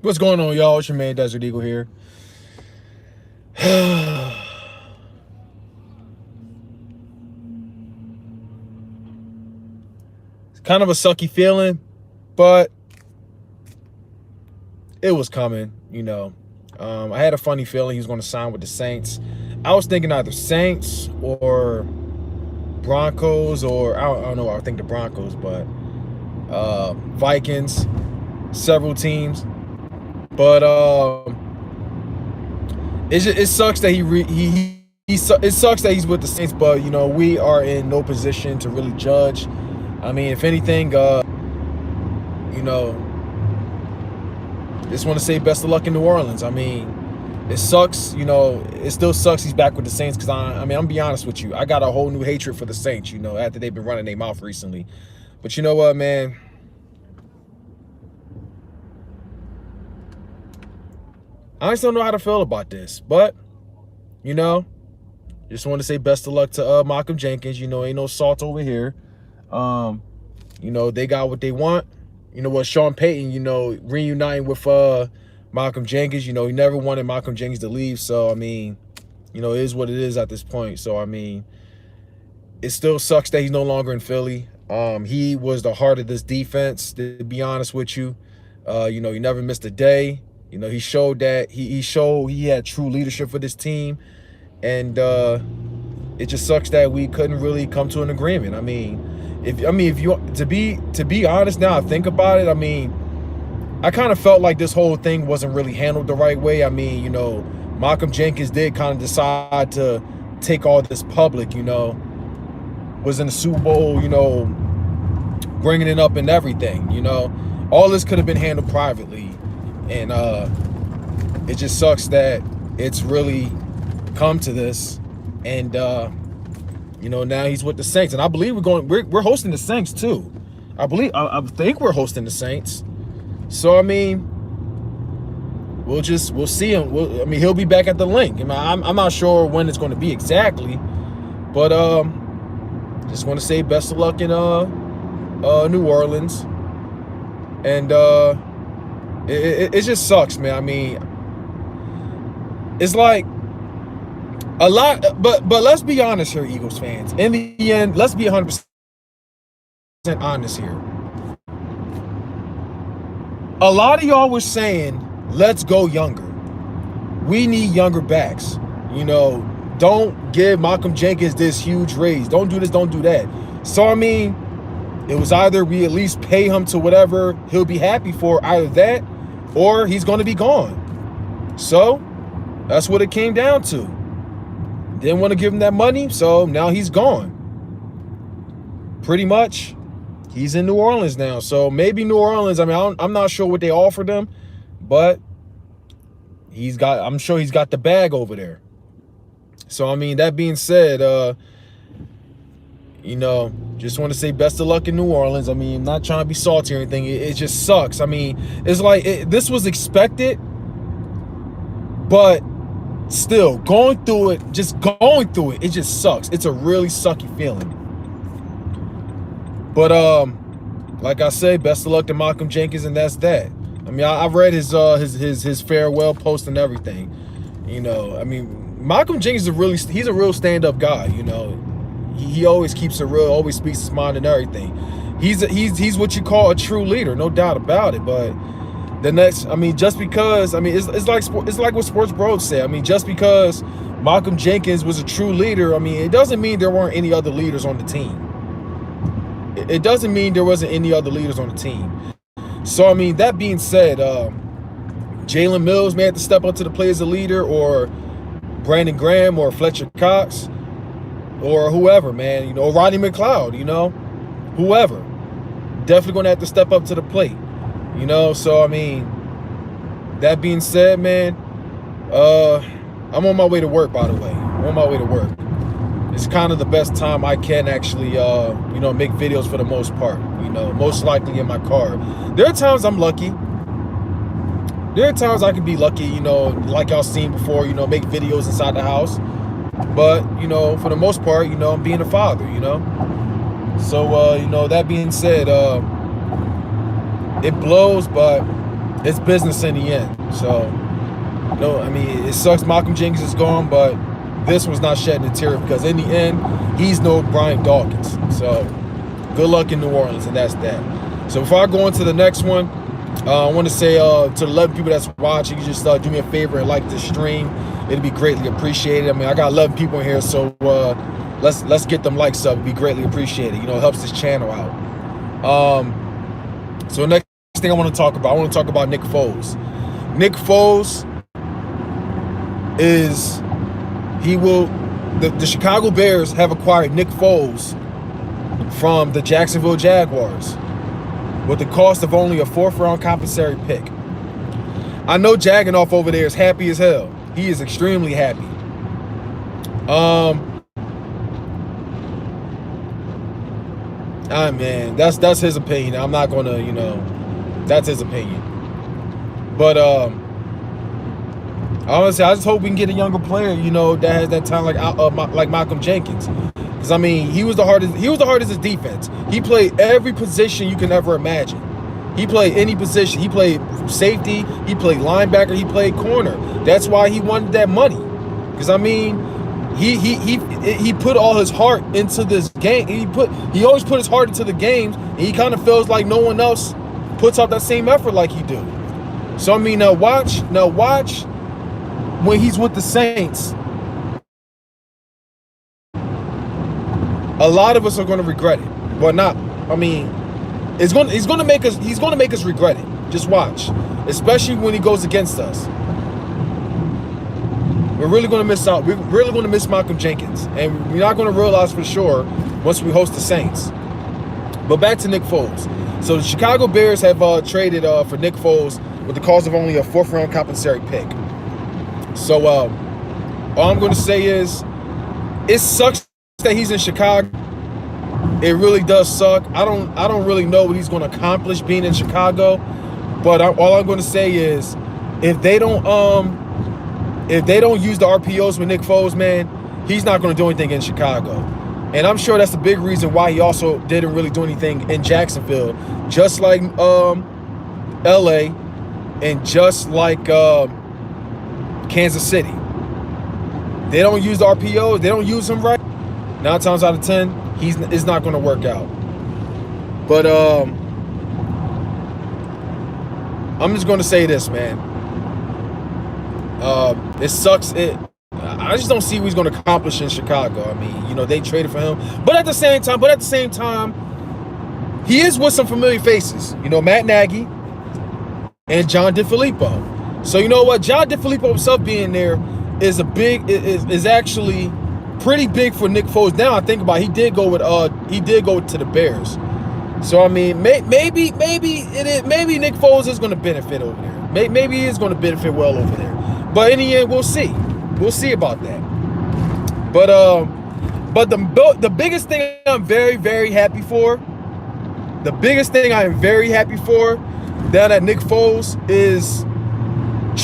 What's going on, y'all? It's your man Desert Eagle here. It's kind of a sucky feeling, but it was coming, I had a funny feeling he was going to sign with the Saints. I was thinking either Saints or Broncos, or I don't know. I think the Broncos, but Vikings, several teams. But it sucks that it sucks that he's with the Saints. But we are in no position to really judge. I mean, if anything, just want to say best of luck in New Orleans. I mean, it sucks. It still sucks he's back with the Saints because I'm gonna be honest with you. I got a whole new hatred for the Saints. After they've been running their mouth recently. But you know what, man? I just don't know how to feel about this. But just want to say best of luck to Malcolm Jenkins. Ain't no salt over here. They got what they want. Sean Payton, reuniting with Malcolm Jenkins, he never wanted Malcolm Jenkins to leave. So, I mean, it is what it is at this point. So, I mean, it still sucks that he's no longer in Philly. He was the heart of this defense, to be honest with you. He never missed a day. He showed that he showed he had true leadership for this team. And it just sucks that we couldn't really come to an agreement. I mean, if you to be honest, now I think about it, I mean, I kind of felt like this whole thing wasn't really handled the right way. I mean, Malcolm Jenkins did kind of decide to take all this public, was in the Super Bowl, bringing it up and everything, all this could have been handled privately. And it just sucks that it's really come to this. And now he's with the Saints, and I believe we're hosting the Saints too. I think we're hosting the Saints. So I mean, we'll see him. He'll be back at the link. I'm not sure when it's going to be exactly, but just want to say best of luck in New Orleans. And it just sucks, man. I mean, it's like a lot, but let's be honest here, Eagles fans. In the end, let's be 100% honest here. A lot of y'all were saying, let's go younger. We need younger backs. Don't give Malcolm Jenkins this huge raise. Don't do this, don't do that. So, I mean, it was either we at least pay him to whatever he'll be happy for, either that, or he's going to be gone. So, that's what it came down to. Didn't want to give him that money, so now he's gone. Pretty much, he's in New Orleans now. So maybe New Orleans, I'm not sure what they offered him, but I'm sure he's got the bag over there. So, I mean, that being said, just want to say best of luck in New Orleans. I mean, not trying to be salty or anything. It just sucks. I mean, it's like this was expected, but still, going through it, it just sucks. It's a really sucky feeling. But like I say, best of luck to Malcolm Jenkins, and that's that. I mean, I've read his farewell post and everything. I mean, Malcolm Jenkins he's a real stand-up guy. He always keeps it real, always speaks his mind and everything. He's what you call a true leader, no doubt about it. But just because, it's like what Sports Bros say. I mean, just because Malcolm Jenkins was a true leader, it doesn't mean there weren't any other leaders on the team. It doesn't mean there wasn't any other leaders on the team. So, that being said, Jalen Mills may have to step up to the plate as a leader, or Brandon Graham, or Fletcher Cox, or whoever, man. Or Rodney McLeod, whoever. Definitely going to have to step up to the plate. So, that being said, man, I'm on my way to work, by the way. I'm on my way to work. It's kind of the best time I can actually, make videos for the most part, most likely in my car. There are times I'm lucky. There are times I can be lucky, like y'all seen before, make videos inside the house. But, for the most part, I'm being a father, So, that being said, it blows, but it's business in the end. So, no, I mean, it sucks Malcolm Jenkins is gone, but this was not shedding a tear because in the end, he's no Brian Dawkins. So, good luck in New Orleans, and that's that. So, before I go on to the next one, I want to say to the 11 people that's watching, you just do me a favor and like this stream. It'd be greatly appreciated. I mean, I got 11 people in here, so let's get them likes up. It'd be greatly appreciated. You know, it helps this channel out. So the next thing I want to talk about Nick Foles. Nick Foles is the Chicago Bears have acquired Nick Foles from the Jacksonville Jaguars with the cost of only a 4th-round compensatory pick. I know Jagganoff over there is happy as hell. He is extremely happy. Man, that's his opinion. I'm not gonna, that's his opinion. But honestly, I just hope we can get a younger player, that has that talent like Malcolm Jenkins. Because I mean, he was the hardest in defense. He played every position you can ever imagine. He played any position. He played safety. He played linebacker. He played corner. That's why he wanted that money. Because I mean, he put all his heart into this game. He always put his heart into the games, and he kind of feels like no one else puts out that same effort like he do. So I mean, now watch when he's with the Saints. A lot of us are going to regret it. Well, not. I mean, he's going to make us regret it. Just watch, especially when he goes against us. We're really going to miss out. We're really going to miss Malcolm Jenkins, and we're not going to realize for sure once we host the Saints. But back to Nick Foles. So the Chicago Bears have traded for Nick Foles with the cost of only a 4th-round compensatory pick. So all I'm going to say is, it sucks that he's in Chicago. It really does suck. I don't really know what he's going to accomplish being in Chicago. But all I'm going to say is, if they don't use the RPOs with Nick Foles, man, he's not going to do anything in Chicago. And I'm sure that's the big reason why he also didn't really do anything in Jacksonville, just like LA and just like Kansas City. They don't use the RPOs. They don't use him right. 9 times out of 10, it's not going to work out. But I'm just going to say this, man. It sucks. I just don't see what he's going to accomplish in Chicago. I mean, they traded for him, but at the same time, he is with some familiar faces. Matt Nagy and John DeFilippo. So you know what? John DeFilippo himself being there is actually pretty big for Nick Foles. Now I think about it, he did go to the Bears. So I mean, maybe Nick Foles is going to benefit over there. Maybe he is going to benefit well over there. But in the end, we'll see. We'll see about that. But the biggest thing I'm very, very happy for, now that Nick Foles is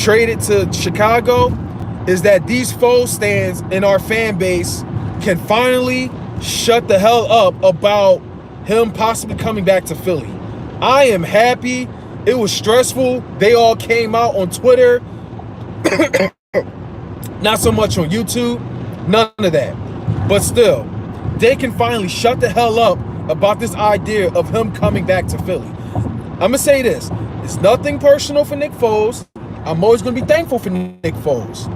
traded to Chicago, is that these Foles stands in our fan base can finally shut the hell up about him possibly coming back to Philly. I am happy. It was stressful. They all came out on Twitter. Not so much on YouTube. None of that. But still, they can finally shut the hell up about this idea of him coming back to Philly. I'm going to say this. It's nothing personal for Nick Foles. I'm always going to be thankful for Nick Foles.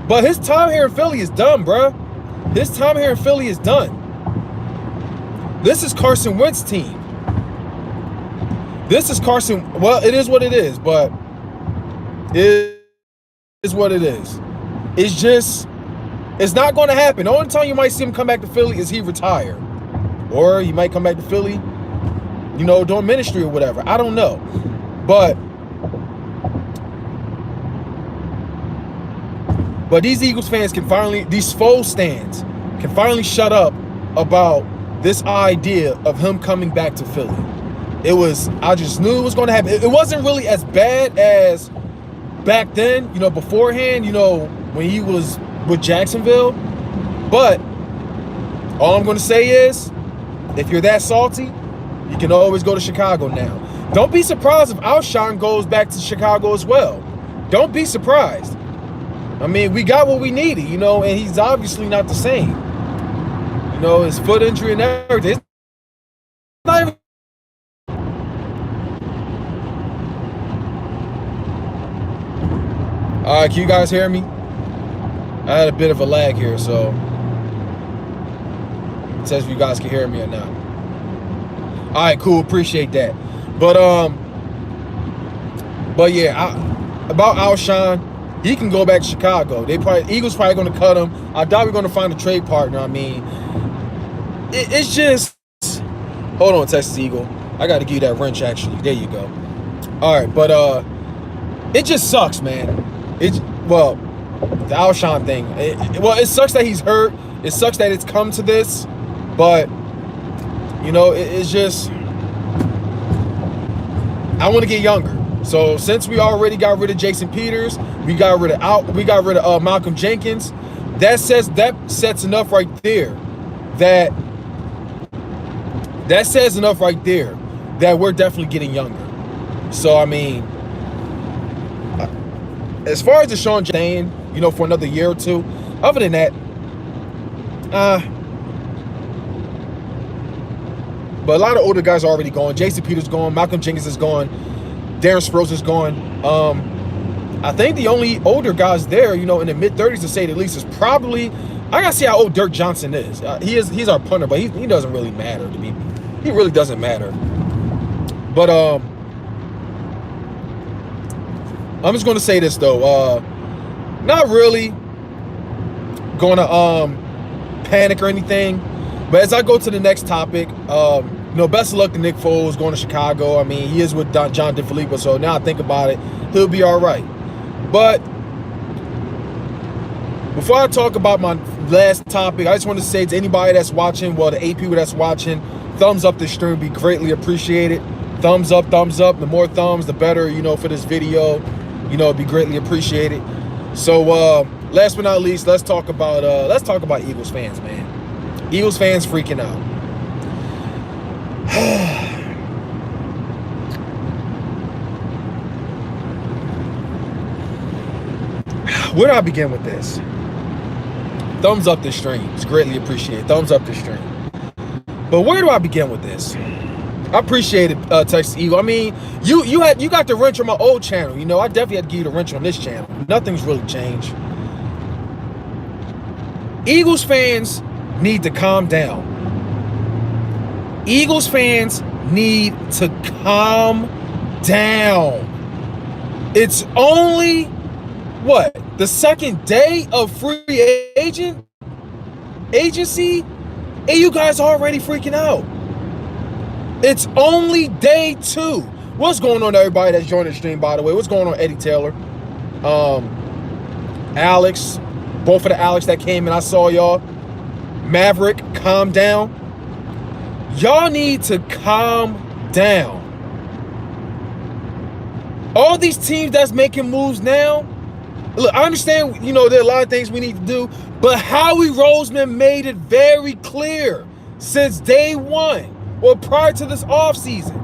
But his time here in Philly is done, bruh. His time here in Philly is done. This is Carson Wentz's team. Well, it is what it is, but it is what it is. It's not going to happen. The only time you might see him come back to Philly is he retire. Or he might come back to Philly, doing ministry or whatever. I don't know. But these Eagles fans these Foles stands can finally shut up about this idea of him coming back to Philly. I just knew it was going to happen. It wasn't really as bad as back then, beforehand, when he was with Jacksonville. But all I'm going to say is, if you're that salty, you can always go to Chicago now. Don't be surprised if Alshon goes back to Chicago as well. Don't be surprised. I mean, we got what we needed, you know, and he's obviously not the same. You know, his foot injury and everything. It's not even... All right, can you guys hear me? I had a bit of a lag here, so it says if you guys can hear me or not. All right, cool. Appreciate that. But yeah, about Alshon, he can go back to Chicago. Eagles probably going to cut him. I doubt we're going to find a trade partner. I mean, it's just... Hold on, Texas Eagle. I got to give you that wrench, actually. There you go. All right, but it just sucks, man. Well, the Alshon thing. It sucks that he's hurt. It sucks that it's come to this. But, you know, it's just... I want to get younger. So since we already got rid of Jason Peters, we got rid of Malcolm Jenkins. That sets enough right there. That says enough right there that we're definitely getting younger. So I mean, as far as Deshaun staying, you know, for another year or two, other than that, but a lot of older guys are already gone. Jason Peters gone. Malcolm Jenkins is gone. Darren Sproles is gone. I think the only older guys there, you know, in the mid-30s to say the least, is probably... I got to see how old Dirk Johnson is. He's our punter, but he doesn't really matter to me. He really doesn't matter. But I'm just going to say this, though. Not really going to panic or anything. But as I go to the next topic, you know, best of luck to Nick Foles going to Chicago. I mean, he is with John DeFilippo, so now I think about it, he'll be all right. But before I talk about my last topic, I just want to say to anybody that's watching, well, the 8 people that's watching, thumbs up this stream would be greatly appreciated. Thumbs up, thumbs up. The more thumbs, the better, you know, for this video. You know, it'd be greatly appreciated. So, last but not least, let's talk about Eagles fans, man. Eagles fans freaking out. Where do I begin with this? Thumbs up this stream. It's greatly appreciated. Thumbs up this stream. But where do I begin with this? I appreciate it, Texas Eagle. I mean, you got the wrench on my old channel. You know, I definitely had to give you the wrench on this channel. Nothing's really changed. Eagles fans need to calm down. Eagles fans need to calm down. It's only, what, the second day of free agency, and you guys are already freaking out. It's only day 2. What's going on, everybody that's joining the stream, by the way? What's going on, Eddie Taylor? Alex, both of the Alex that came in, I saw y'all. Maverick, calm down. Y'all need to calm down. All these teams that's making moves now, look, I understand, you know, there are a lot of things we need to do, but Howie Roseman made it very clear since day 1, or prior to this offseason.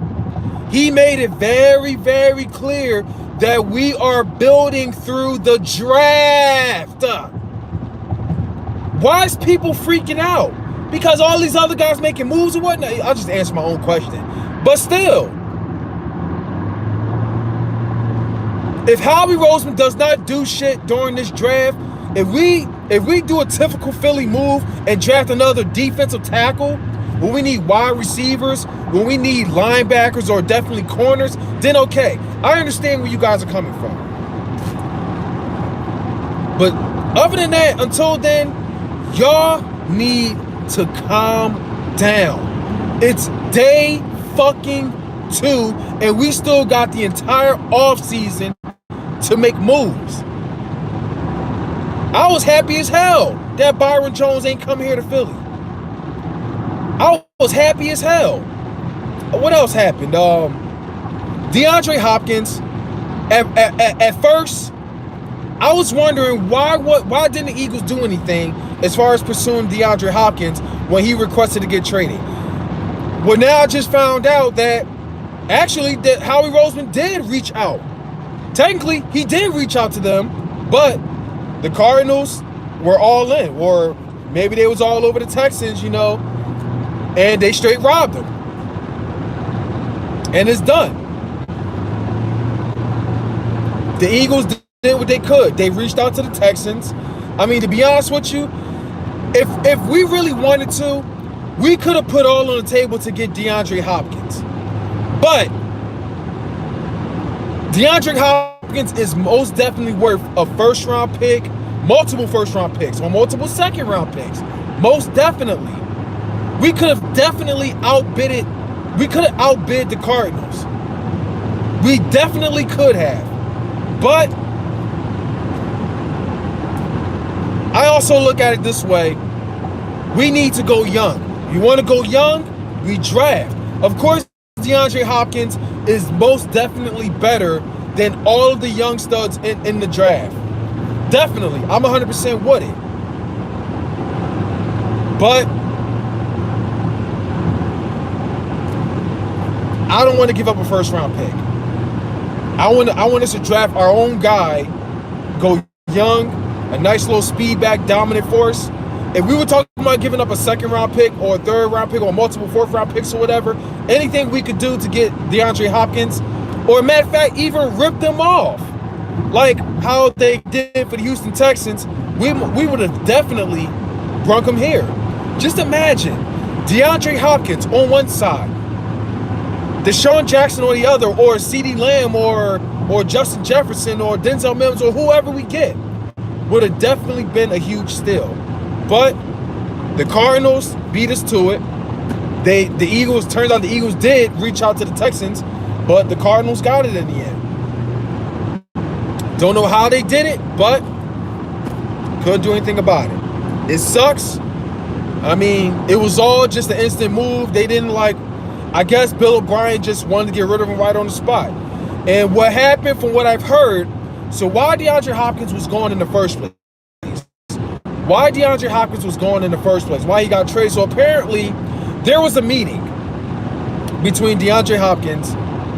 He made it very, very clear that we are building through the draft. Why is people freaking out? Because all these other guys making moves or whatnot? I'll just answer my own question. But still, if Howie Roseman does not do shit during this draft, if we do a typical Philly move and draft another defensive tackle, when we need wide receivers, when we need linebackers or definitely corners, then okay. I understand where you guys are coming from. But other than that, until then, y'all need to calm down. It's day fucking 2, and we still got the entire offseason to make moves. I was happy as hell that Byron Jones ain't come here to Philly. I was happy as hell. What else happened? DeAndre Hopkins. At first, I was wondering why didn't the Eagles do anything as far as pursuing DeAndre Hopkins when he requested to get traded. Well, now I just found out that Actually, that Howie Roseman did reach out. Technically, he did reach out to them, but the Cardinals were all in, or maybe they was all over the Texans, and they straight robbed them. And it's done. The Eagles did what they could. They reached out to the Texans. I mean, to be honest with you, if we really wanted to, we could have put all on the table to get DeAndre Hopkins. But DeAndre Hopkins is most definitely worth a first-round pick, multiple first-round picks, or multiple second-round picks. Most definitely. We could have definitely outbid the Cardinals. We definitely could have. But I also look at it this way. We need to go young. You want to go young? We draft. Of course, DeAndre Hopkins is most definitely better than all of the young studs in the draft. Definitely. I'm 100% with it. But I don't want to give up a first-round pick. I want us to draft our own guy, go young, a nice little speed back, dominant force. If we were talking about giving up a second-round pick or a third-round pick or multiple fourth-round picks or whatever, anything we could do to get DeAndre Hopkins, or matter of fact, even rip them off, like how they did for the Houston Texans, we would have definitely brung him here. Just imagine DeAndre Hopkins on one side, Deshaun Jackson on the other, or CeeDee Lamb, or Justin Jefferson, or Denzel Mims, or whoever we get, would have definitely been a huge steal. But the Cardinals beat us to it. Turns out the Eagles did reach out to the Texans, but the Cardinals got it in the end. Don't know how they did it, but couldn't do anything about it. It sucks. I mean, it was all just an instant move. They didn't I guess Bill O'Brien just wanted to get rid of him right on the spot. And what happened, from what I've heard, so why DeAndre Hopkins was gone in the first place? Why DeAndre Hopkins was gone in the first place? Why he got traded? So apparently, there was a meeting between DeAndre Hopkins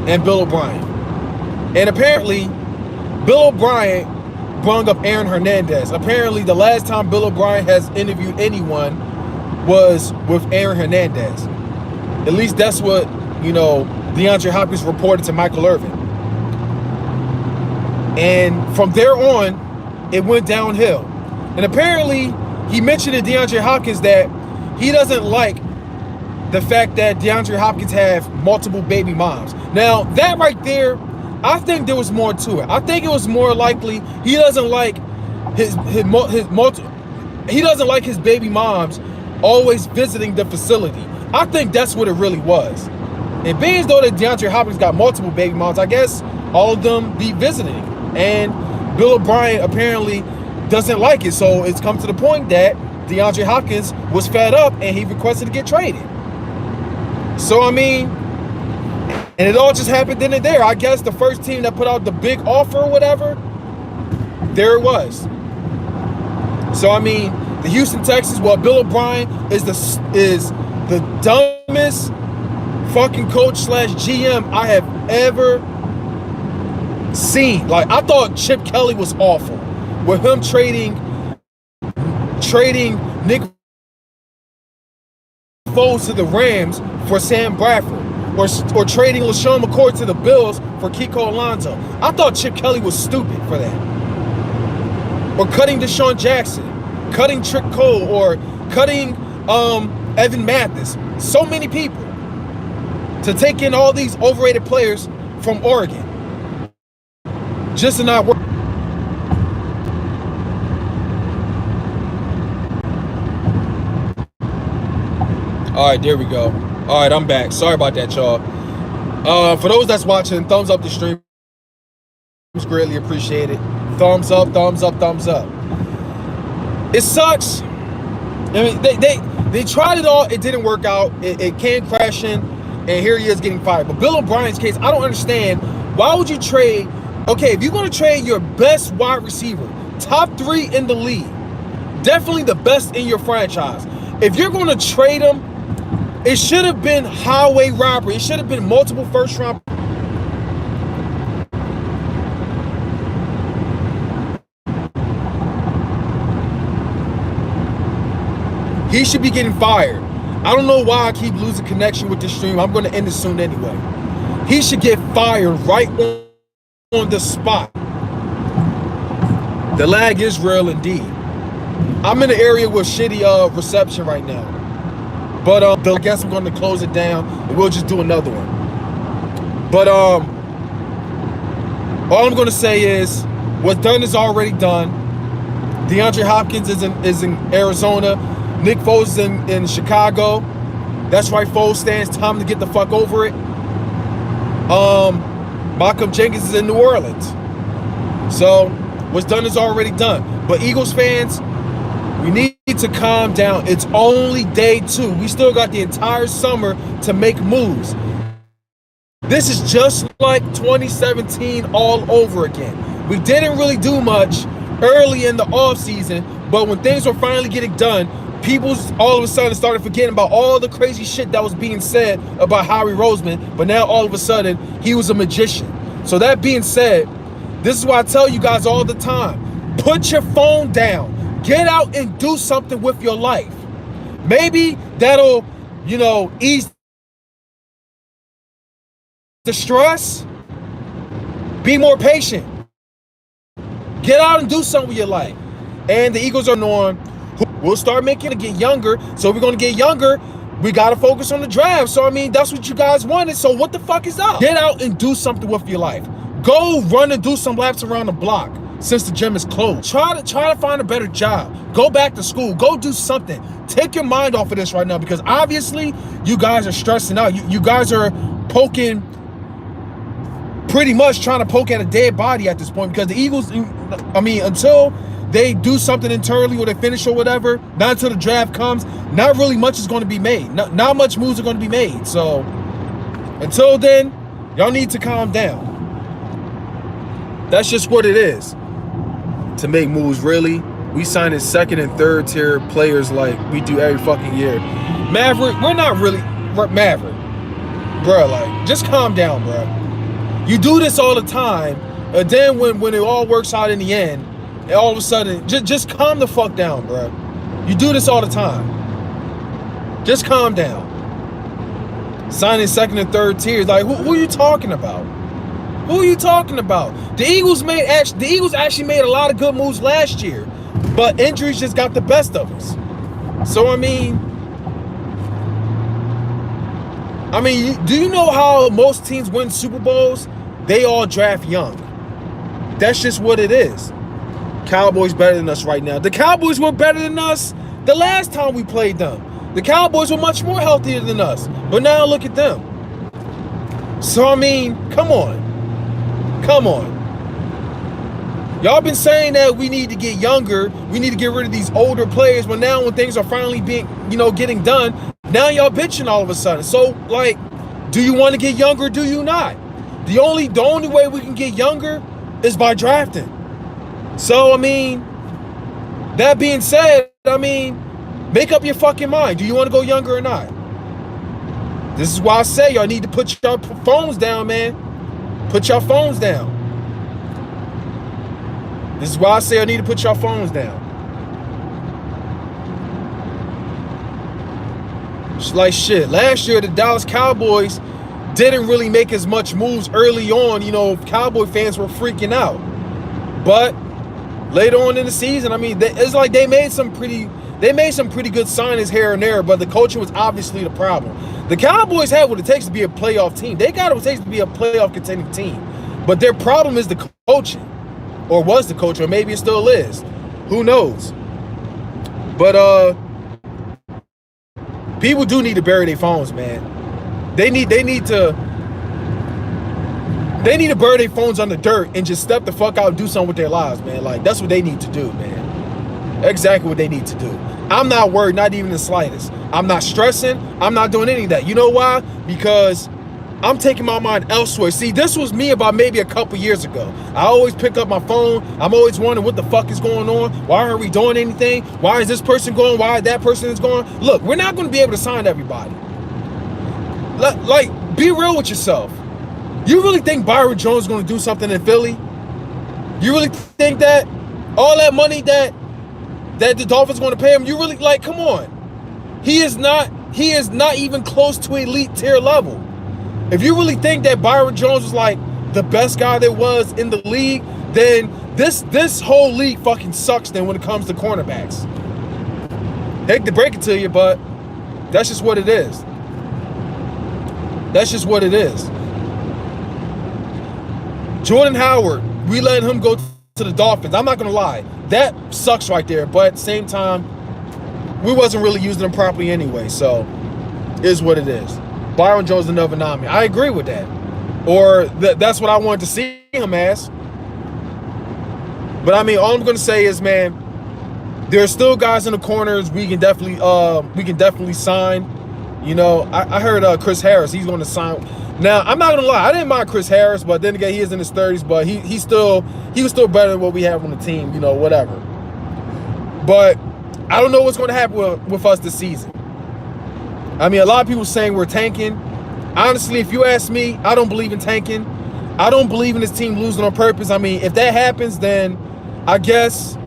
and Bill O'Brien. And apparently, Bill O'Brien brung up Aaron Hernandez. Apparently, the last time Bill O'Brien has interviewed anyone was with Aaron Hernandez. At least that's what, DeAndre Hopkins reported to Michael Irvin. And from there on, it went downhill. And apparently, he mentioned to DeAndre Hopkins that he doesn't like the fact that DeAndre Hopkins have multiple baby moms. Now, that right there, I think there was more to it. I think it was more likely he doesn't like his baby moms always visiting the facility. I think that's what it really was. And being as though that DeAndre Hopkins got multiple baby moms, I guess all of them be visiting. And Bill O'Brien apparently doesn't like it. So it's come to the point that DeAndre Hopkins was fed up and he requested to get traded. So, I mean, and it all just happened then and there. I guess the first team that put out the big offer or whatever, there it was. So, I mean, the Houston Texans, well, Bill O'Brien is the dumbest fucking coach / GM I have ever seen. I thought Chip Kelly was awful with him trading Nick Foles to the Rams for Sam Bradford, or trading LaShawn McCoy to the Bills for Kiko Alonso. I thought Chip Kelly was stupid for that. Or cutting Deshaun Jackson, cutting Trick Cole, or cutting Evan Mathis. So many people to take in all these overrated players from Oregon. Just to not work. All right, there we go. All right, I'm back. Sorry about that, y'all. For those that's watching, thumbs up the stream. It's greatly appreciated. Thumbs up, thumbs up, thumbs up. It sucks. I mean, they tried it all. It didn't work out. It came crashing, and here he is getting fired. But Bill O'Brien's case, I don't understand. Why would you trade? Okay, if you're going to trade your best wide receiver, top 3 in the league, definitely the best in your franchise. If you're going to trade him It should have been highway robbery. It should have been multiple first round. He should be getting fired. I don't know why I keep losing connection with this stream. I'm going to end it soon anyway. He should get fired right on the spot. The lag is real indeed. I'm in an area with shitty reception right now. But I guess I'm going to close it down and we'll just do another one. But all I'm going to say is what's done is already done. DeAndre Hopkins is in Arizona. Nick Foles is in Chicago. That's right, Foles stands. Time to get the fuck over it. Malcolm Jenkins is in New Orleans. So what's done is already done. But Eagles fans, we need to calm down. It's only day 2. We still got the entire summer to make moves. This is just like 2017 all over again. We didn't really do much early in the offseason, but when things were finally getting done, people all of a sudden started forgetting about all the crazy shit that was being said about Howie Roseman, but now all of a sudden, he was a magician. So that being said, this is why I tell you guys all the time, put your phone down. Get out and do something with your life. Maybe that'll, ease the stress. Be more patient. Get out and do something with your life. And the Eagles are on. We'll start making it get younger. So if we're going to get younger, we got to focus on the draft. So, that's what you guys wanted. So what the fuck is up? Get out and do something with your life. Go run and do some laps around the block since the gym is closed. Try to find a better job. Go back to school. Go do something. Take your mind off of this right now because obviously you guys are stressing out. You guys are poking, pretty much trying to poke at a dead body at this point because the Eagles, until they do something internally or they finish or whatever, not until the draft comes, not really much is going to be made. Not much moves are going to be made. So until then, y'all need to calm down. That's just what it is. To make moves, really. We signing second and third tier players like we do every fucking year. Maverick, we're not really Maverick. Bro, just calm down, bro. You do this all the time, and then when it all works out in the end, and all of a sudden, just calm the fuck down, bro. You do this all the time. Just calm down. Signing second and third tiers, who are you talking about? Who are you talking about? The Eagles actually made a lot of good moves last year, but injuries just got the best of us. So do you know how most teams win Super Bowls? They all draft young. That's just what it is. Cowboys better than us right now. The Cowboys were better than us the last time we played them. The Cowboys were much more healthier than us. But now look at them. So, come on. Come on. Y'all been saying that we need to get younger. We need to get rid of these older players. But now when things are finally being, getting done, now y'all bitching all of a sudden. So, do you want to get younger or do you not? The only way we can get younger is by drafting. So, that being said, make up your fucking mind. Do you want to go younger or not? This is why I say y'all need to put your phones down, man. Put your phones down. This is why I say I need to put your phones down. It's like shit. Last year, the Dallas Cowboys didn't really make as much moves early on. Cowboy fans were freaking out. But later on in the season, it's like they made some pretty good signings here and there, but the coaching was obviously the problem. The Cowboys have what it takes to be a playoff team. They got what it takes to be a playoff contending team. But their problem is the coaching. Or was the coach, or maybe it still is. Who knows? But people do need to bury their phones, man. They need to bury their phones on the dirt and just step the fuck out and do something with their lives, man. That's what they need to do, man. Exactly what they need to do. I'm not worried, not even the slightest. I'm not stressing. I'm not doing any of that. You know why? Because I'm taking my mind elsewhere. See, this was me about maybe a couple years ago. I always pick up my phone. I'm always wondering what the fuck is going on. Why aren't we doing anything? Why is this person going? Why that person is going? Look, we're not going to be able to sign everybody. Like, be real with yourself. You really think Byron Jones is going to do something in Philly? You really think that all that money that the Dolphins going to pay him? You really, like, come on? He is not even close to elite tier level. If you really think that Byron Jones was like the best guy there was in the league, then this whole league fucking sucks then when it comes to cornerbacks. Hate to break it to you, but that's just what it is. That's just what it is. Jordan Howard, we let him go to the Dolphins. I'm not going to lie. That sucks right there. But at the same time, we wasn't really using him properly anyway. So, it is what it is. Byron Jones another nominee. I agree with that. Or that's what I wanted to see him as. But I mean, all I'm going to say is, man, there's still guys in the corners we can definitely sign. You know, I heard Chris Harris, he's going to sign. Now, I'm not going to lie, I didn't mind Chris Harris, but then again, he is in his 30s, but he was still better than what we have on the team, you know, whatever. But I don't know what's going to happen with us this season. I mean, a lot of people saying we're tanking. Honestly, if you ask me, I don't believe in tanking. I don't believe in this team losing on purpose. I mean, if that happens, then I guess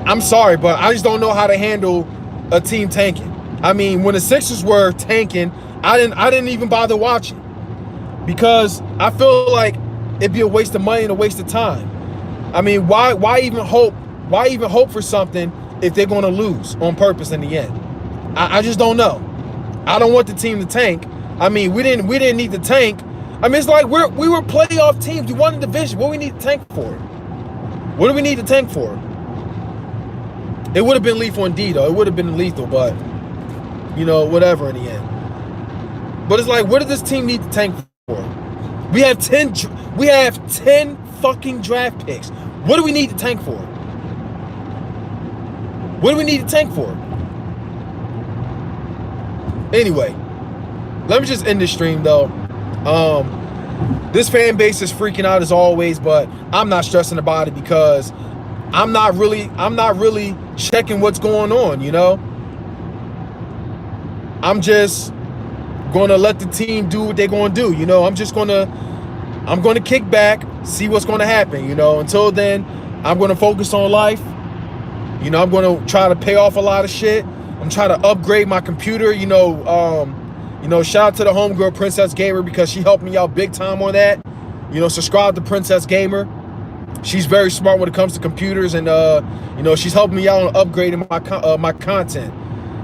I'm sorry, but I just don't know how to handle a team tanking. I mean, when the Sixers were tanking, I didn't even bother watching because I feel like it'd be a waste of money and a waste of time. I mean, why even hope? Why even hope for something if they're going to lose on purpose in the end? I just don't know. I don't want the team to tank. I mean, we didn't need to tank. I mean, it's like we were playoff teams. We won the division. What do we need to tank for? What do we need to tank for? It would have been lethal indeed, though. It would have been lethal, but you know, whatever in the end. But it's like, what does this team need to tank for? We have 10 fucking draft picks. What do we need to tank for? What do we need to tank for? Anyway, let me just end this stream though. This fan base is freaking out as always, but I'm not stressing about it because I'm not really checking what's going on, you know? I'm just gonna let the team do what they're gonna do, you know? I'm gonna kick back, see what's gonna happen, you know? Until then, I'm gonna focus on life. You know, I'm gonna try to pay off a lot of shit. I'm trying to upgrade my computer, you know, shout out to the homegirl Princess Gamer because she helped me out big time on that. You know, subscribe to Princess Gamer. She's very smart when it comes to computers, and you know, she's helping me out on upgrading my content.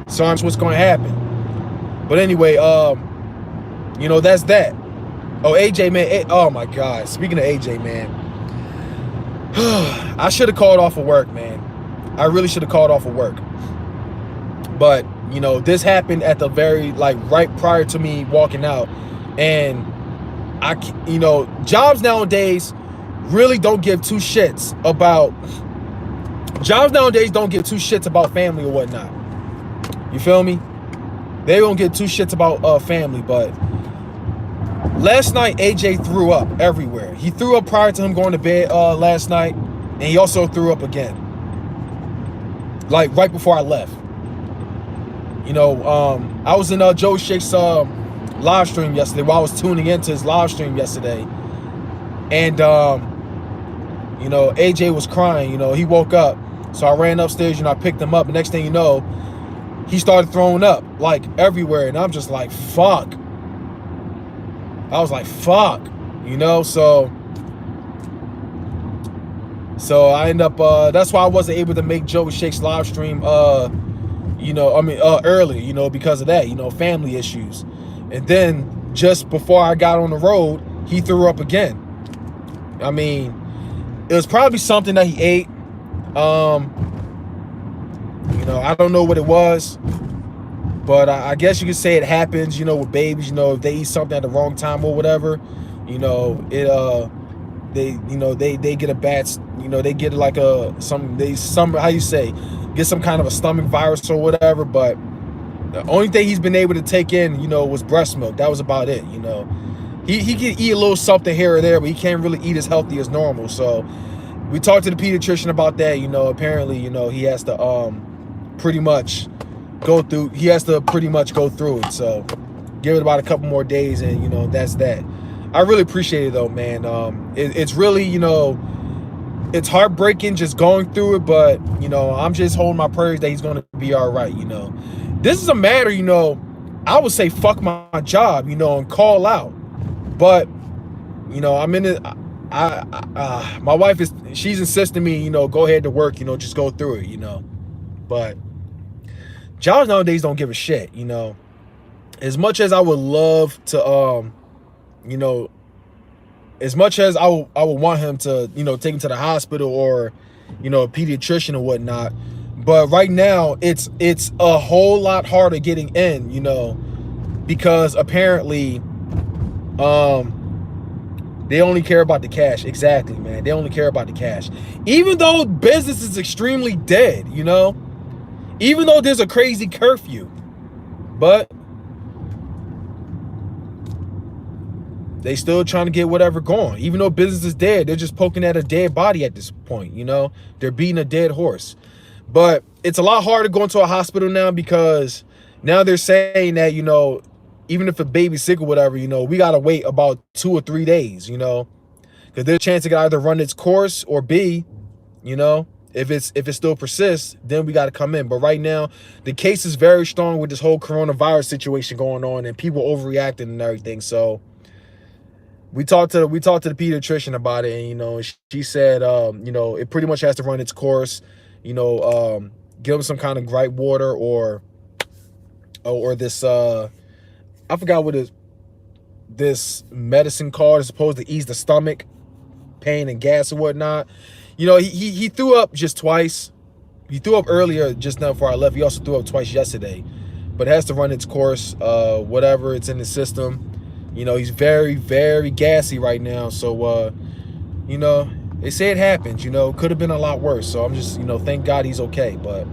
So that's what's going to happen. But anyway, you know, that's that. Oh, AJ, man. Oh, my God. Speaking of AJ, man. I should have called off of work, man. I really should have called off of work. But, you know, this happened at the very, like, right prior to me walking out. And, you know, jobs nowadays really don't give two shits about family or whatnot. You feel me? They don't get two shits about family, but last night AJ threw up everywhere. He threw up prior to him going to bed last night, and he also threw up again. Like right before I left. You know, I was in Joe Shake's live stream yesterday while I was tuning into his live stream yesterday. And you know, AJ was crying, you know, he woke up. So I ran upstairs, you know, I picked him up. The next thing you know, he started throwing up like everywhere. And I'm just like, fuck. I was like, fuck, you know, so I end up, that's why I wasn't able to make Joe Shake's live stream, you know, I mean, early, you know, because of that, you know, family issues. And then just before I got on the road, he threw up again. I mean, it was probably something that he ate. You know, I don't know what it was, but I guess you could say it happens, you know, with babies, you know, if they eat something at the wrong time or whatever, you know, they get a bad, you know, they get like how you say, get some kind of a stomach virus or whatever. But the only thing he's been able to take in, you know, was breast milk. That was about it, you know. He can eat a little something here or there, but he can't really eat as healthy as normal. So we talked to the pediatrician about that, you know. Apparently, you know, he has to pretty much go through it. So give it about a couple more days, and you know, that's that. I really appreciate it though, man. It's really, you know, it's heartbreaking just going through it, but you know, I'm just holding my prayers that he's going to be all right. You know, this is a matter, you know, I would say fuck my job, you know, and call out, but you know, I'm in it. My wife she's insisting me, you know, go ahead to work, you know, just go through it, you know, but jobs nowadays don't give a shit, you know. As much as I would love to, you know, as much as I would want him to, you know, take him to the hospital or, you know, a pediatrician or whatnot, but right now it's a whole lot harder getting in, you know, because apparently, they only care about the cash. Exactly, man. They only care about the cash. Even though business is extremely dead, you know, even though there's a crazy curfew, but they still trying to get whatever going. Even though business is dead, they're just poking at a dead body at this point, you know? They're beating a dead horse. But it's a lot harder going to a hospital now because now they're saying that, you know, even if a baby's sick or whatever, you know, we got to wait about 2 or 3 days, you know? Because there's a chance it can either run its course or B, you know, if it still persists, then we got to come in. But right now, the case is very strong with this whole coronavirus situation going on and people overreacting and everything. So we talked to the pediatrician about it, and you know, she said, you know, it pretty much has to run its course. You know, give them some kind of gripe water or this I forgot what this medicine called. It's supposed to ease the stomach pain and gas or whatnot. You know, he threw up just twice. He threw up earlier just now before I left. He also threw up twice yesterday, but it has to run its course. Whatever, it's in the system. You know, he's very, very gassy right now. So, you know, they say it happens, you know, could have been a lot worse. So I'm just, you know, thank God he's okay. But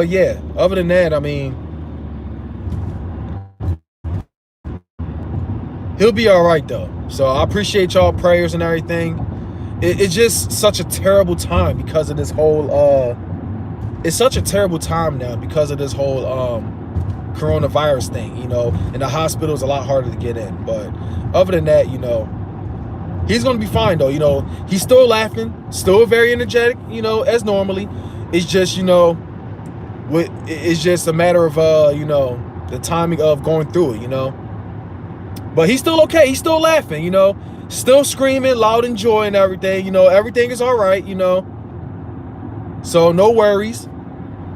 yeah, other than that, I mean, he'll be all right though. So I appreciate y'all prayers and everything. It's just such a terrible time because of this whole, it's such a terrible time now because of this whole, coronavirus thing, you know, and the hospital is a lot harder to get in. But other than that, you know, he's gonna be fine though. You know, he's still laughing, still very energetic, you know, as normally. It's just, you know, it's just a matter of you know, the timing of going through it, you know. But he's still okay, he's still laughing, you know, still screaming loud and joy and everything, you know, everything is all right, you know. So no worries.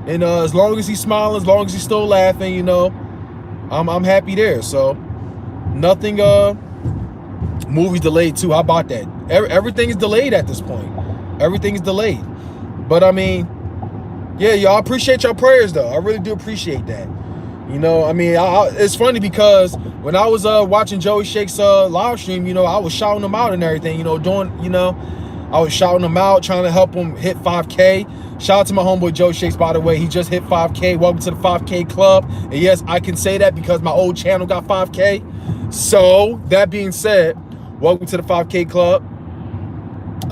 And as long as he's smiling, as long as he's still laughing, you know, I'm happy there. So nothing. Movies delayed too. How about that? Everything is delayed at this point. Everything is delayed. But I mean, yeah, y'all appreciate your prayers though. I really do appreciate that. You know, I mean, it's funny because when I was watching Joey Shake's live stream, you know, I was shouting him out and everything. You know, I was shouting him out, trying to help him hit 5K. Shout out to my homeboy Joe Shakes, by the way. He just hit 5K. Welcome to the 5K club. And yes, I can say that because my old channel got 5K. So, that being said, welcome to the 5K club.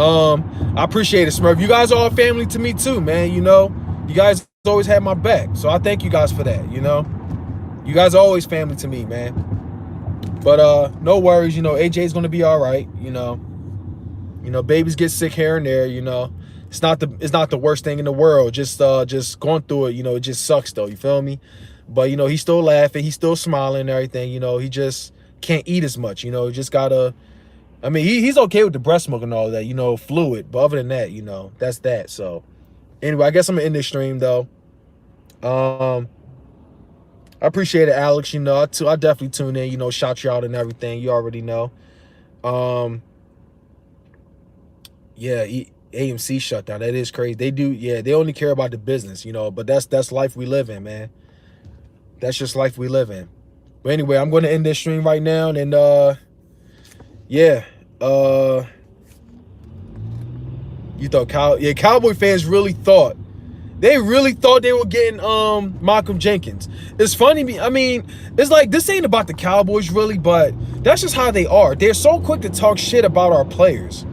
I appreciate it, Smurf. You guys are all family to me too, man. You know, you guys always had my back. So, I thank you guys for that, you know. You guys are always family to me, man. But, no worries. You know, AJ's going to be all right, you know. You know, babies get sick here and there, you know. It's not the worst thing in the world. Just going through it, you know, it just sucks though, you feel me? But you know, he's still laughing, he's still smiling and everything, you know, he just can't eat as much, you know, just gotta, I mean, he's okay with the breast milk and all that, you know, fluid, but other than that, you know, that's that. So anyway, I guess I'm gonna end this stream though. I appreciate it, Alex, you know, I definitely tune in, you know, shout you out and everything, you already know. Yeah, AMC shut down. That is crazy. They do, yeah, they only care about the business, you know, but that's life we live in, man. That's just life we live in. But anyway, I'm going to end this stream right now, and yeah, you thought Cowboy fans really thought they were getting Malcolm Jenkins. It's funny, I mean, it's like this ain't about the Cowboys really, but that's just how they are. They're so quick to talk shit about our players.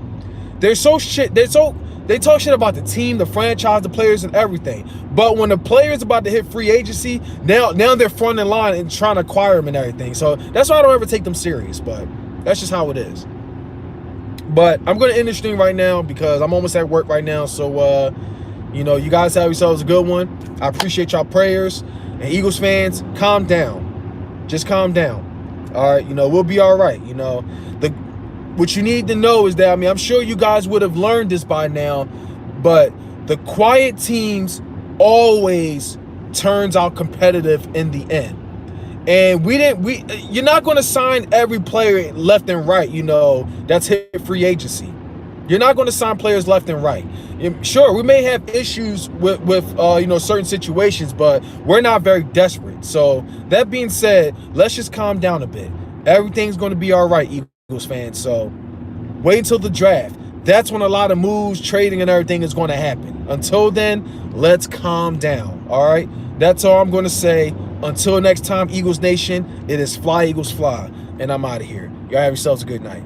They're so They talk shit about the team, the franchise, the players, and everything. But when the players about to hit free agency, now they're front in line and trying to acquire them and everything. So that's why I don't ever take them serious. But that's just how it is. But I'm going to end the stream right now because I'm almost at work right now. So, you know, you guys have yourselves a good one. I appreciate y'all prayers. And Eagles fans, calm down. Just calm down. All right, you know, we'll be all right. You know, what you need to know is that, I mean, I'm sure you guys would have learned this by now, but the quiet teams always turns out competitive in the end. And you're not going to sign every player left and right, you know, that's hit free agency. You're not going to sign players left and right. Sure, we may have issues with you know, certain situations, but we're not very desperate. So that being said, let's just calm down a bit. Everything's going to be all right, Eagles fans. So wait until the draft. That's when a lot of moves, trading, and everything is going to happen. Until then, let's calm down. All right? That's all I'm going to say. Until next time, Eagles Nation, it is Fly, Eagles, Fly. And I'm out of here. Y'all have yourselves a good night.